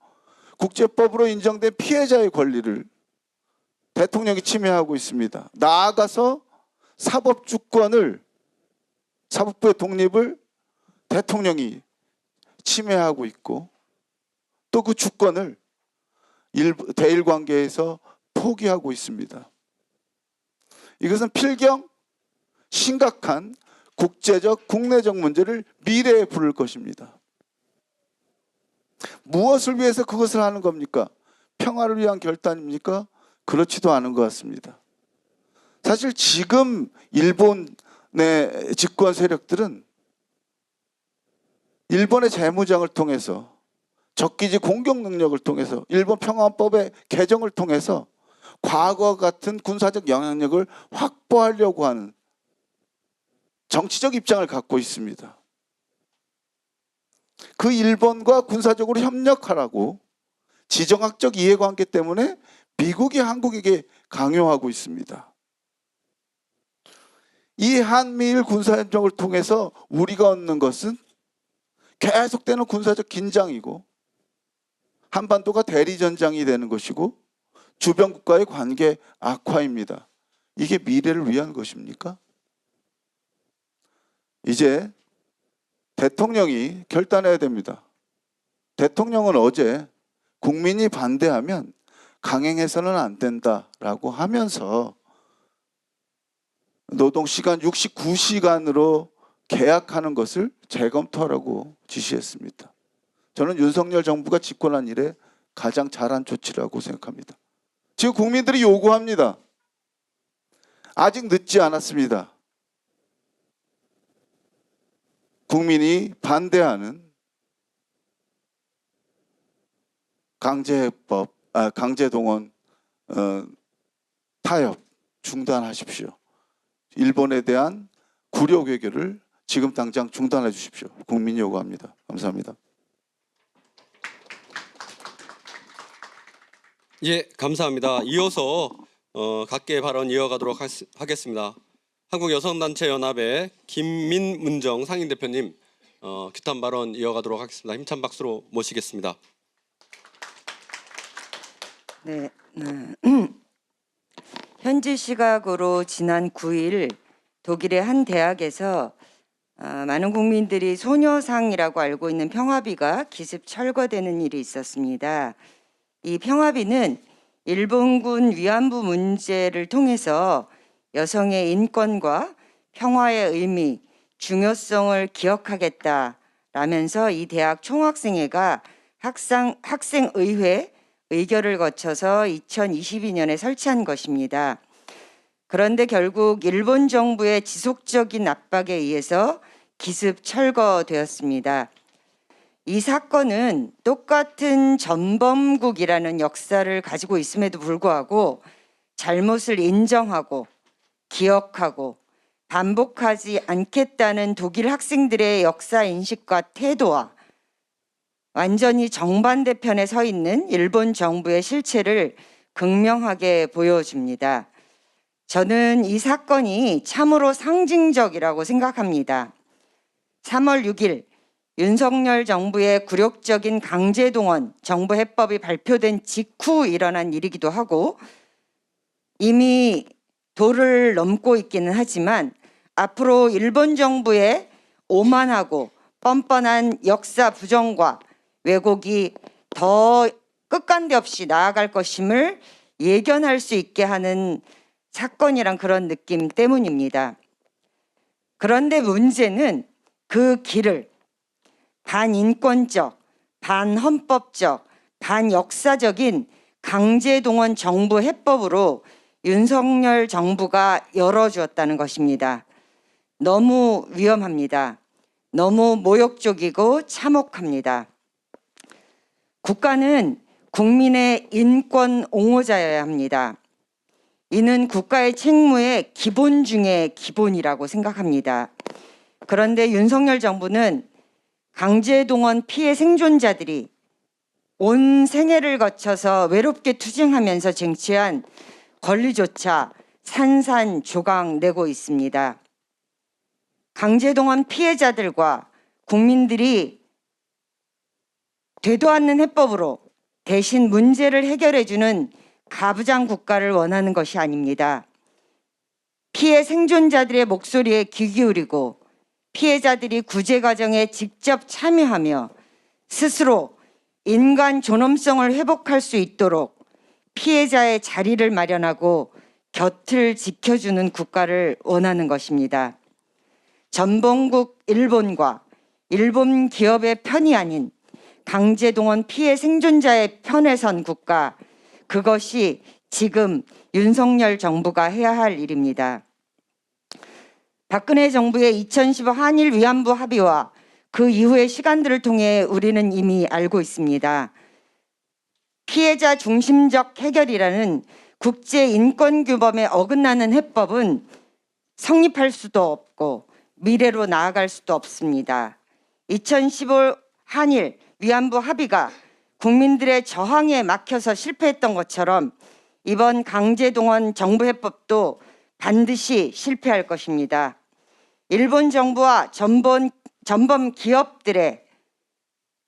국제법으로 인정된 피해자의 권리를 대통령이 침해하고 있습니다. 나아가서 사법주권을, 사법부의 독립을 대통령이 침해하고 있고 또 그 주권을 대일 관계에서 포기하고 있습니다. 이것은 필경 심각한 국제적, 국내적 문제를 미래에 부를 것입니다. 무엇을 위해서 그것을 하는 겁니까? 평화를 위한 결단입니까? 그렇지도 않은 것 같습니다. 사실 지금 일본의 집권 세력들은 일본의 재무장을 통해서 적기지 공격 능력을 통해서 일본 평화법의 개정을 통해서 과거 같은 군사적 영향력을 확보하려고 하는 정치적 입장을 갖고 있습니다. 그 일본과 군사적으로 협력하라고 지정학적 이해관계 때문에 미국이 한국에게 강요하고 있습니다. 이 한미일 군사협정을 통해서 우리가 얻는 것은 계속되는 군사적 긴장이고 한반도가 대리전장이 되는 것이고 주변 국가의 관계 악화입니다. 이게 미래를 위한 것입니까? 이제 대통령이 결단해야 됩니다. 대통령은 어제 국민이 반대하면 강행해서는 안 된다라고 하면서 노동시간 69시간으로 계약하는 것을 재검토하라고 지시했습니다. 저는 윤석열 정부가 집권한 이래 가장 잘한 조치라고 생각합니다. 지금 국민들이 요구합니다. 아직 늦지 않았습니다. 국민이 반대하는 강제해법, 강제동원 타협 중단하십시오. 일본에 대한 굴욕 외교를 지금 당장 중단해 주십시오. 국민이 요구합니다. 감사합니다. 예, 감사합니다. 이어서 각계 발언 이어가도록 하겠습니다. 한국여성단체연합의 김민문정 상임대표님 규탄 발언 이어가도록 하겠습니다. 힘찬 박수로 모시겠습니다. 네, 현지 시각으로 지난 9일 독일의 한 대학에서 많은 국민들이 소녀상이라고 알고 있는 평화비가 기습 철거되는 일이 있었습니다. 이 평화비는 일본군 위안부 문제를 통해서 여성의 인권과 평화의 의미, 중요성을 기억하겠다라면서 이 대학 총학생회가 학생의회 의결을 거쳐서 2022년에 설치한 것입니다. 그런데 결국 일본 정부의 지속적인 압박에 의해서 기습 철거되었습니다. 이 사건은 똑같은 전범국이라는 역사를 가지고 있음에도 불구하고 잘못을 인정하고 기억하고 반복하지 않겠다는 독일 학생들의 역사 인식과 태도와 완전히 정반대 편에 서 있는 일본 정부의 실체를 극명하게 보여줍니다. 저는 이 사건이 참으로 상징적이라고 생각합니다. 3월 6일 윤석열 정부의 굴욕적인 강제동원 정부 해법이 발표된 직후 일어난 일이기도 하고 이미 도를 넘고 있기는 하지만 앞으로 일본 정부의 오만하고 뻔뻔한 역사 부정과 왜곡이 더 끝간데 없이 나아갈 것임을 예견할 수 있게 하는 사건이란 그런 느낌 때문입니다. 그런데 문제는 그 길을 반인권적, 반헌법적, 반역사적인 강제동원 정부 해법으로 윤석열 정부가 열어주었다는 것입니다. 너무 위험합니다. 너무 모욕적이고 참혹합니다. 국가는 국민의 인권 옹호자여야 합니다. 이는 국가의 책무의 기본 중의 기본이라고 생각합니다. 그런데 윤석열 정부는 강제동원 피해 생존자들이 온 생애를 거쳐서 외롭게 투쟁하면서 쟁취한 권리조차 산산조각 내고 있습니다. 강제동원 피해자들과 국민들이 되도 않는 해법으로 대신 문제를 해결해주는 가부장 국가를 원하는 것이 아닙니다. 피해 생존자들의 목소리에 귀 기울이고 피해자들이 구제 과정에 직접 참여하며 스스로 인간 존엄성을 회복할 수 있도록 피해자의 자리를 마련하고 곁을 지켜주는 국가를 원하는 것입니다. 전범국 일본과 일본 기업의 편이 아닌 강제동원 피해 생존자의 편에 선 국가, 그것이 지금 윤석열 정부가 해야 할 일입니다. 박근혜 정부의 2015 한일 위안부 합의와 그 이후의 시간들을 통해 우리는 이미 알고 있습니다. 피해자 중심적 해결이라는 국제 인권 규범에 어긋나는 해법은 성립할 수도 없고 미래로 나아갈 수도 없습니다. 2015 한일 위안부 합의가 국민들의 저항에 막혀서 실패했던 것처럼 이번 강제동원 정부 해법도 반드시 실패할 것입니다. 일본 정부와 전범 기업들의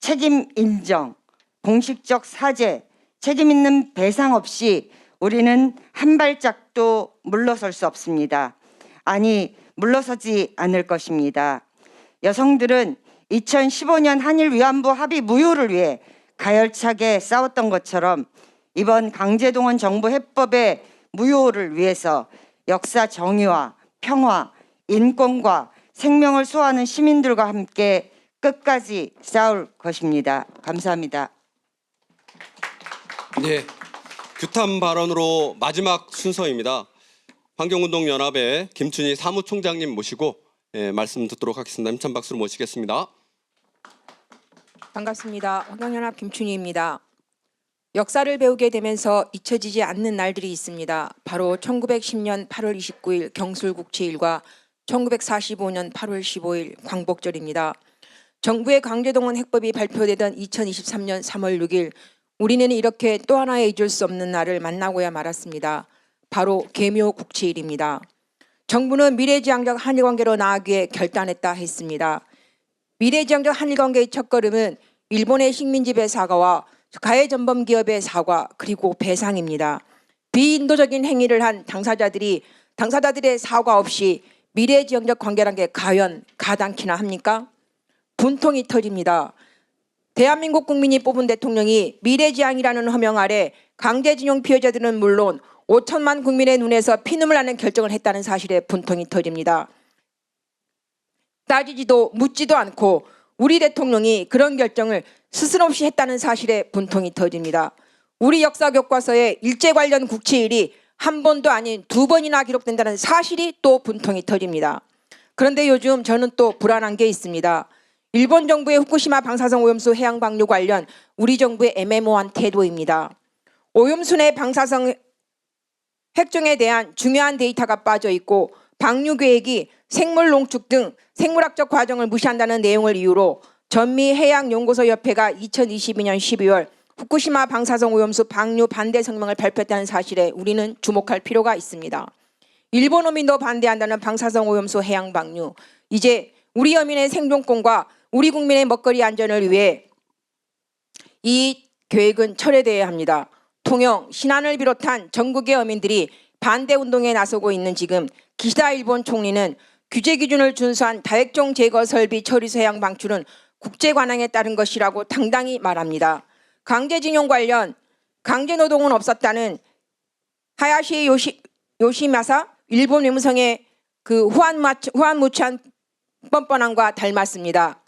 책임 인정, 공식적 사죄, 책임 있는 배상 없이 우리는 한 발짝도 물러설 수 없습니다. 아니, 물러서지 않을 것입니다. 여성들은 2015년 한일 위안부 합의 무효를 위해 가열차게 싸웠던 것처럼 이번 강제동원 정부 해법의 무효를 위해서 역사 정의와 평화, 인권과 생명을 소화하는 시민들과 함께 끝까지 싸울 것입니다. 감사합니다. 네, 규탄 발언으로 마지막 순서입니다. 환경운동연합의 김춘희 사무총장님 모시고 말씀 듣도록 하겠습니다. 힘찬 박수로 모시겠습니다. 반갑습니다. 환경연합 김춘희입니다. 역사를 배우게 되면서 잊혀지지 않는 날들이 있습니다. 바로 1910년 8월 29일 경술국치일과 1945년 8월 15일 광복절입니다. 정부의 강제동원 해법이 발표되던 2023년 3월 6일 우리는 이렇게 또 하나의 잊을 수 없는 날을 만나고야 말았습니다. 바로 계묘국치일입니다. 정부는 미래지향적 한일관계로 나아가기에 결단했다 했습니다. 미래지향적 한일관계의 첫걸음은 일본의 식민지배 사과와 가해 전범 기업의 사과 그리고 배상입니다. 비인도적인 행위를 한 당사자들의 사과 없이 미래지향적 관계란 게 과연 가당키나 합니까? 분통이 터집니다. 대한민국 국민이 뽑은 대통령이 미래지향이라는 허명 아래 강제징용 피해자들은 물론 5천만 국민의 눈에서 피눈물 나는 결정을 했다는 사실에 분통이 터집니다. 따지지도 묻지도 않고 우리 대통령이 그런 결정을 스스럼 없이 했다는 사실에 분통이 터집니다. 우리 역사 교과서에 일제 관련 국치일이 한 번도 아닌 두 번이나 기록된다는 사실이 또 분통이 터집니다. 그런데 요즘 저는 또 불안한 게 있습니다. 일본 정부의 후쿠시마 방사성 오염수 해양 방류 관련 우리 정부의 애매모호한 태도입니다. 오염수 내 방사성 핵종에 대한 중요한 데이터가 빠져 있고 방류 계획이 생물 농축 등 생물학적 과정을 무시한다는 내용을 이유로 전미해양연구소협회가 2022년 12월 후쿠시마 방사성 오염수 방류 반대 성명을 발표했다는 사실에 우리는 주목할 필요가 있습니다. 일본 어민도 반대한다는 방사성 오염수 해양 방류. 이제 우리 어민의 생존권과 우리 국민의 먹거리 안전을 위해 이 계획은 철회돼야 합니다. 통영, 신안을 비롯한 전국의 어민들이 반대 운동에 나서고 있는 지금 기시다 일본 총리는 규제 기준을 준수한 다액종 제거 설비 처리소 해양 방출은 국제 관행에 따른 것이라고 당당히 말합니다. 강제징용 관련 강제노동은 없었다는 하야시 요시마사 일본 외무성의 그 후안무치한 뻔뻔함과 닮았습니다.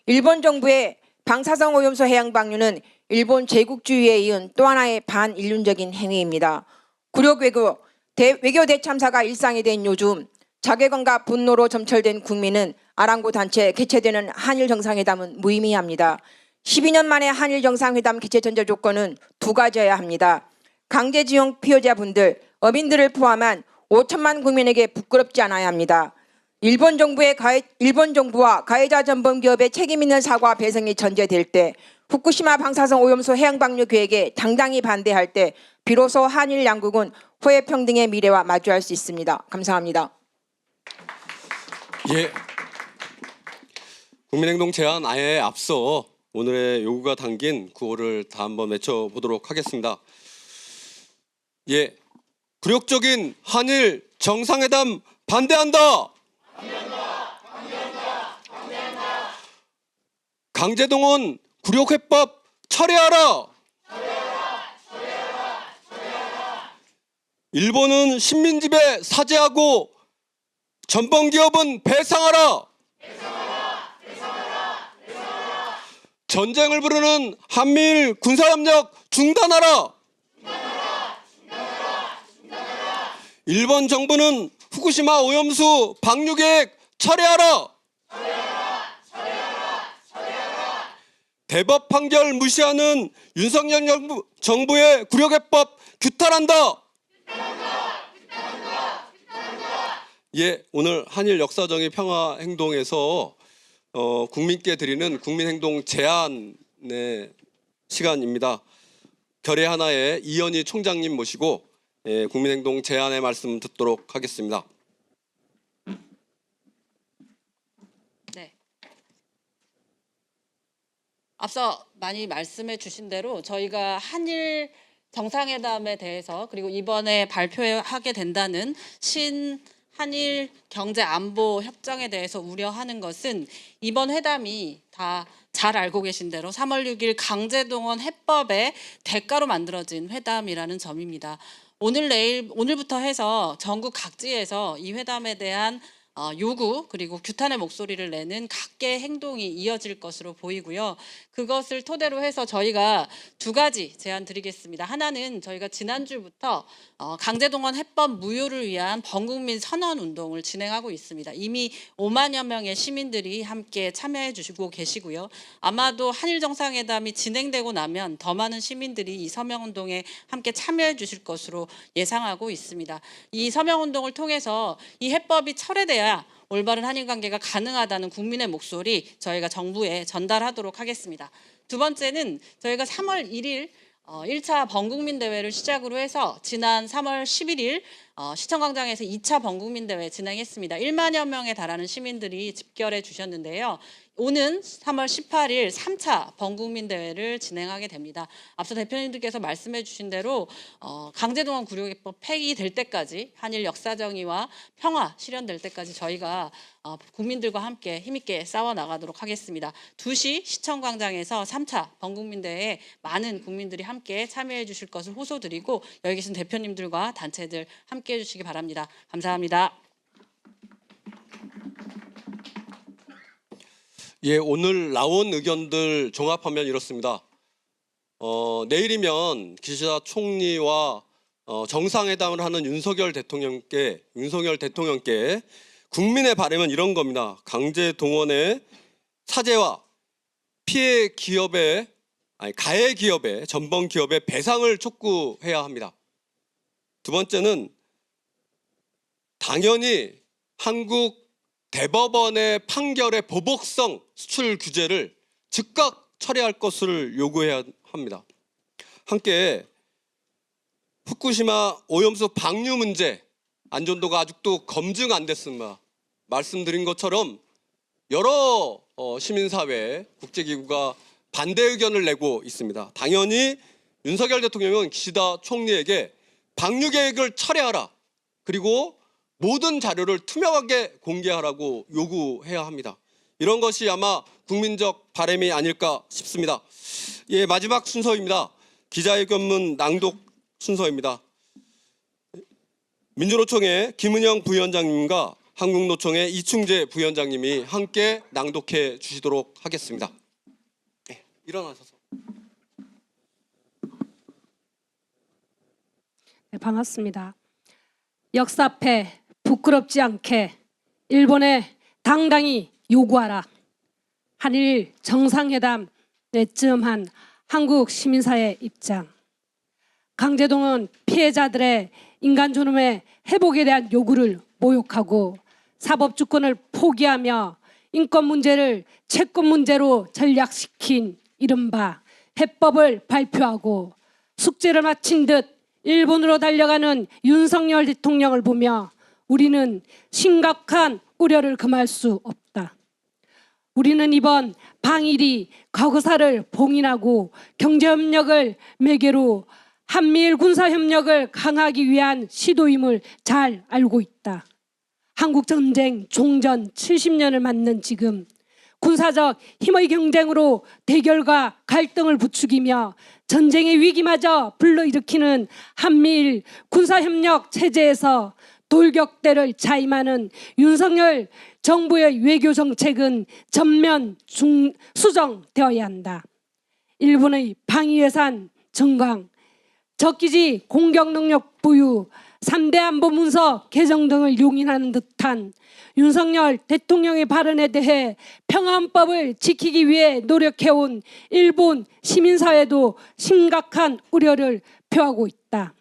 일본 정부의 방사성 오염수 해양 방류는 일본 제국주의에 이은 또 하나의 반인륜적인 행위입니다. 굴욕 외교 대참사가 일상이 된 요즘 자괴감과 분노로 점철된 국민은 아랑곳 단체 개최되는 한일 정상회담은 무의미합니다. 12년 만에 한일 정상회담 개최 전제 조건은 두 가지여야 합니다. 강제징용 피해자분들, 어민들을 포함한 5천만 국민에게 부끄럽지 않아야 합니다. 일본 정부와 가해자 전범 기업의 책임 있는 사과 배상이 전제될 때, 후쿠시마 방사성 오염수 해양 방류 계획에 당당히 반대할 때 비로소 한일 양국은 호혜 평등의 미래와 마주할 수 있습니다. 감사합니다. 예. 국민행동 제안에 앞서 오늘의 요구가 담긴 구호를 다 한번 외쳐보도록 하겠습니다. 예. 굴욕적인 한일 정상회담 반대한다. 강제동원 굴욕해법 철회하라. 일본은 식민지배 사죄하고 전범기업은 배상하라. 전쟁을 부르는 한미일 군사협력 중단하라. 일본 정부는 후쿠시마 오염수 방류 계획 철회하라. 대법 판결 무시하는 윤석열 정부의 굴욕해법 규탄한다. 예, 오늘 한일 역사정의 평화행동에서 국민께 드리는 국민행동 제안의 시간입니다. 결의 하나의 이현희 총장님 모시고 국민행동 제안의 말씀 듣도록 하겠습니다. 네. 앞서 많이 말씀해 주신 대로 저희가 한일 정상회담에 대해서 그리고 이번에 발표하게 된다는 한일 경제 안보 협정에 대해서 우려하는 것은 이번 회담이 다 잘 알고 계신 대로 3월 6일 강제동원 해법의 대가로 만들어진 회담이라는 점입니다. 오늘부터 해서 전국 각지에서 이 회담에 대한 요구 그리고 규탄의 목소리를 내는 각계의 행동이 이어질 것으로 보이고요. 그것을 토대로 해서 저희가 두 가지 제안 드리겠습니다. 하나는 저희가 지난주부터 강제동원 해법 무효를 위한 범국민 선언 운동을 진행하고 있습니다. 이미 5만여 명의 시민들이 함께 참여해 주시고 계시고요. 아마도 한일 정상회담이 진행되고 나면 더 많은 시민들이 이 서명 운동에 함께 참여해 주실 것으로 예상하고 있습니다. 이 서명 운동을 통해서 이 해법이 철회돼야 올바른 한일 관계가 가능하다는 국민의 목소리 저희가 정부에 전달하도록 하겠습니다. 두 번째는 저희가 3월 1일 1차 범국민 대회를 시작으로 해서 지난 3월 11일 시청광장에서 2차 범국민 대회 진행했습니다. 1만여 명에 달하는 시민들이 집결해 주셨는데요. 오는 3월 18일 3차 범국민 대회를 진행하게 됩니다. 앞서 대표님들께서 말씀해 주신 대로 강제동원 굴욕해법 폐기될 때까지 한일 역사정의와 평화 실현될 때까지 저희가 국민들과 함께 힘있게 싸워나가도록 하겠습니다. 2시 시청광장에서 3차 범국민 대회에 많은 국민들이 함께 참여해 주실 것을 호소드리고 여기 계신 대표님들과 단체들 함께해 주시기 바랍니다. 감사합니다. 예, 오늘 나온 의견들 종합하면 이렇습니다. 내일이면 기시다 총리와 정상회담을 하는 윤석열 대통령께 국민의 바람은 이런 겁니다. 강제 동원의 사죄와 가해 기업의 전범 기업의 배상을 촉구해야 합니다. 두 번째는 당연히 한국 대법원의 판결의 보복성 수출 규제를 즉각 철회할 것을 요구해야 합니다. 함께 후쿠시마 오염수 방류 문제 안전도가 아직도 검증 안 됐습니다. 말씀드린 것처럼 여러 시민사회, 국제기구가 반대 의견을 내고 있습니다. 당연히 윤석열 대통령은 기시다 총리에게 방류 계획을 철회하라. 그리고 모든 자료를 투명하게 공개하라고 요구해야 합니다. 이런 것이 아마 국민적 바람이 아닐까 싶습니다. 예, 마지막 순서입니다. 기자회견문 낭독 순서입니다. 민주노총의 김은영 부위원장님과 한국노총의 이충재 부위원장님이 함께 낭독해 주시도록 하겠습니다. 네, 일어나셔서. 네, 반갑습니다. 역사패 부끄럽지 않게 일본에 당당히 요구하라. 한일 정상회담 내쯤한 한국 시민사회 입장. 강제동원 피해자들의 인간 존엄의 회복에 대한 요구를 모욕하고 사법주권을 포기하며 인권 문제를 채권 문제로 전략시킨 이른바 해법을 발표하고 숙제를 마친 듯 일본으로 달려가는 윤석열 대통령을 보며 우리는 심각한 우려를 금할 수 없다. 우리는 이번 방일이 과거사를 봉인하고 경제협력을 매개로 한미일 군사협력을 강화하기 위한 시도임을 잘 알고 있다. 한국전쟁 종전 70년을 맞는 지금 군사적 힘의 경쟁으로 대결과 갈등을 부추기며 전쟁의 위기마저 불러일으키는 한미일 군사협력 체제에서 돌격대를 자임하는 윤석열 정부의 외교 정책은 전면 수정되어야 한다. 일본의 방위예산 증강, 적기지 공격능력 부유, 3대 안보 문서 개정 등을 용인하는 듯한 윤석열 대통령의 발언에 대해 평화헌법을 지키기 위해 노력해온 일본 시민사회도 심각한 우려를 표하고 있다.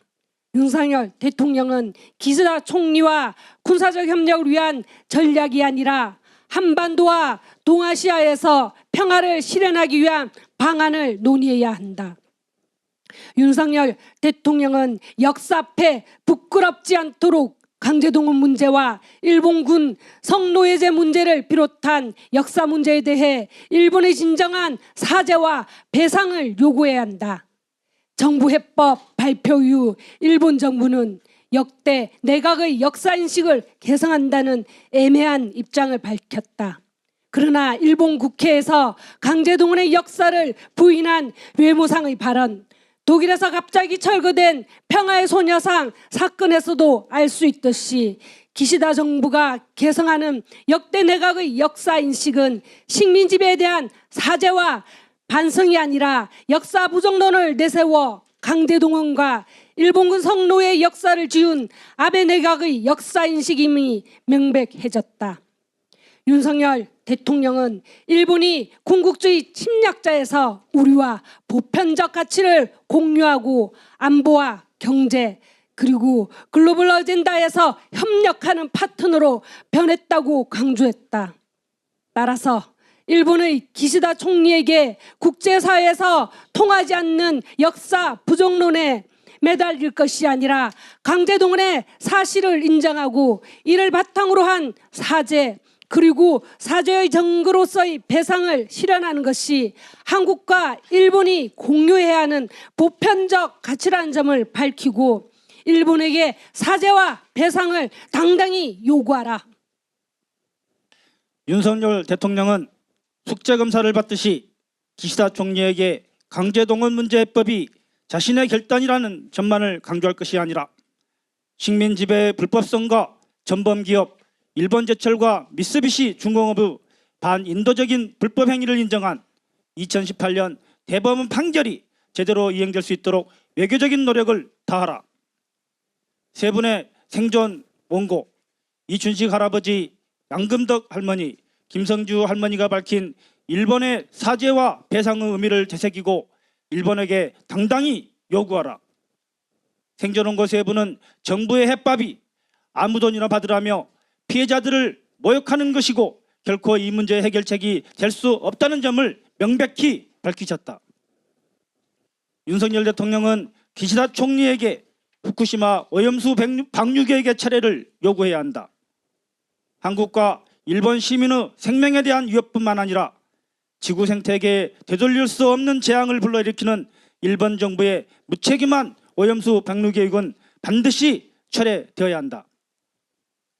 윤석열 대통령은 기시다 총리와 군사적 협력을 위한 전략이 아니라 한반도와 동아시아에서 평화를 실현하기 위한 방안을 논의해야 한다. 윤석열 대통령은 역사패 부끄럽지 않도록 강제동원 문제와 일본군 성노예제 문제를 비롯한 역사 문제에 대해 일본의 진정한 사죄와 배상을 요구해야 한다. 정부 해법 발표 이후 일본 정부는 역대 내각의 역사인식을 개성한다는 애매한 입장을 밝혔다. 그러나 일본 국회에서 강제동원의 역사를 부인한 외무상의 발언, 독일에서 갑자기 철거된 평화의 소녀상 사건에서도 알 수 있듯이 기시다 정부가 개성하는 역대 내각의 역사인식은 식민지배에 대한 사죄와 반성이 아니라 역사 부정론을 내세워 강제동원과 일본군 성노예 역사를 지운 아베 내각의 역사인식임이 명백해졌다. 윤석열 대통령은 일본이 군국주의 침략자에서 우리와 보편적 가치를 공유하고 안보와 경제 그리고 글로벌 어젠다에서 협력하는 파트너로 변했다고 강조했다. 따라서 일본의 기시다 총리에게 국제사회에서 통하지 않는 역사 부정론에 매달릴 것이 아니라 강제동원의 사실을 인정하고 이를 바탕으로 한 사죄 그리고 사죄의 증거로서의 배상을 실현하는 것이 한국과 일본이 공유해야 하는 보편적 가치라는 점을 밝히고 일본에게 사죄와 배상을 당당히 요구하라. 윤석열 대통령은 숙제검사를 받듯이 기시다 총리에게 강제동원 문제 해법이 자신의 결단이라는 전만을 강조할 것이 아니라 식민지배의 불법성과 전범기업 일본제철과 미쓰비시 중공업의 반인도적인 불법 행위를 인정한 2018년 대법원 판결이 제대로 이행될 수 있도록 외교적인 노력을 다하라. 세 분의 생존 원고 이춘식 할아버지, 양금덕 할머니, 김성주 할머니가 밝힌 일본의 사죄와 배상의 의미를 되새기고 일본에게 당당히 요구하라. 생존 원고 세 분은 정부의 해법이 아무 돈이나 받으라며 피해자들을 모욕하는 것이고 결코 이 문제의 해결책이 될 수 없다는 점을 명백히 밝히셨다. 윤석열 대통령은 기시다 총리에게 후쿠시마 오염수 방류계획의 철회를 요구해야 한다. 한국과 일본 시민의 생명에 대한 위협뿐만 아니라 지구 생태계에 되돌릴 수 없는 재앙을 불러일으키는 일본 정부의 무책임한 오염수 방류 계획은 반드시 철회되어야 한다.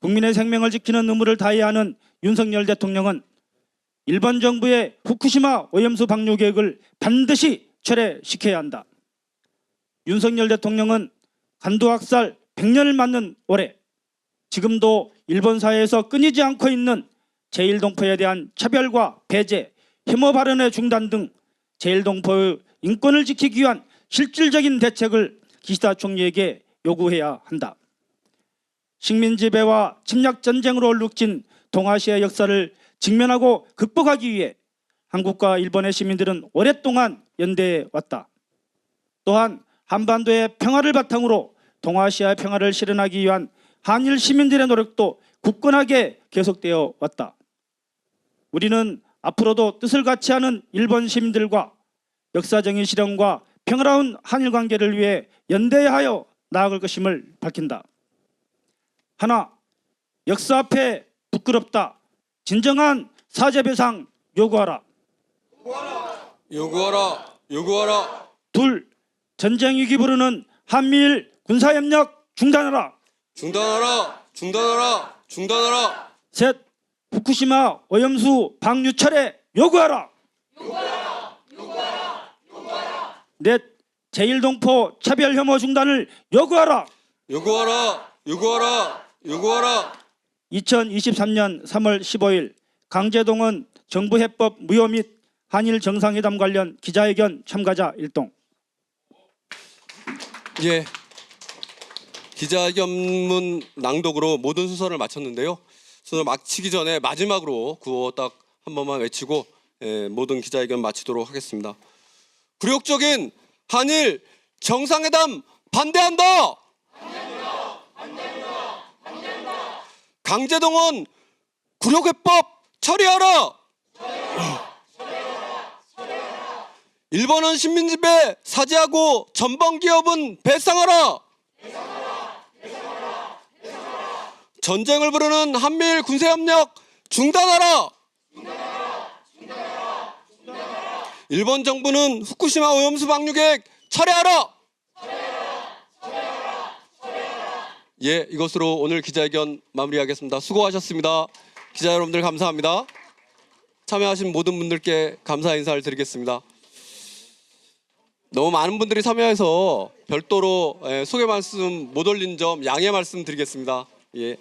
국민의 생명을 지키는 의무를 다해야 하는 윤석열 대통령은 일본 정부의 후쿠시마 오염수 방류 계획을 반드시 철회시켜야 한다. 윤석열 대통령은 간도학살 100년을 맞는 올해 지금도 일본 사회에서 끊이지 않고 있는 제1동포에 대한 차별과 배제, 혐오 발언의 중단 등 제1동포의 인권을 지키기 위한 실질적인 대책을 기시다 총리에게 요구해야 한다. 식민 지배와 침략 전쟁으로 얼룩진 동아시아 역사를 직면하고 극복하기 위해 한국과 일본의 시민들은 오랫동안 연대해 왔다. 또한 한반도의 평화를 바탕으로 동아시아의 평화를 실현하기 위한 한일 시민들의 노력도 굳건하게 계속되어 왔다. 우리는 앞으로도 뜻을 같이 하는 일본 시민들과 역사적인 실현과 평화로운 한일 관계를 위해 연대하여 나아갈 것임을 밝힌다. 하나, 역사 앞에 부끄럽다. 진정한 사죄배상 요구하라. 요구하라. 요구하라. 둘, 전쟁 위기 부르는 한미일 군사협력 중단하라. 중단하라. 중단하라. 중단하라. 셋, 후쿠시마 오염수 방류 철회 요구하라. 넷, 제1동포 차별 혐오 중단을 요구하라. 요구하라. 요구하라. 요구하라. 2023년 3월 15일 강제동원 정부 해법 무효 및 한일 정상회담 관련 기자회견 참가자 일동. 예. 기자회견문 낭독으로 모든 순서를 마쳤는데요. 순서 마치기 전에 마지막으로 구호 딱 한 번만 외치고 모든 기자회견 마치도록 하겠습니다. 굴욕적인 한일 정상회담 반대한다. 강제동원 굴욕해법 처리하라. 일본은 식민지배 사죄하고 전범기업은 배상하라. 전쟁을 부르는 한미일 군사협력 중단하라. 일본 정부는 후쿠시마 오염수 방류 계획 철회하라. 예, 이것으로 오늘 기자회견 마무리하겠습니다. 수고하셨습니다. 기자 여러분들 감사합니다. 참여하신 모든 분들께 감사 인사를 드리겠습니다. 너무 많은 분들이 참여해서 별도로 소개 말씀 못 올린 점 양해 말씀 드리겠습니다. 예.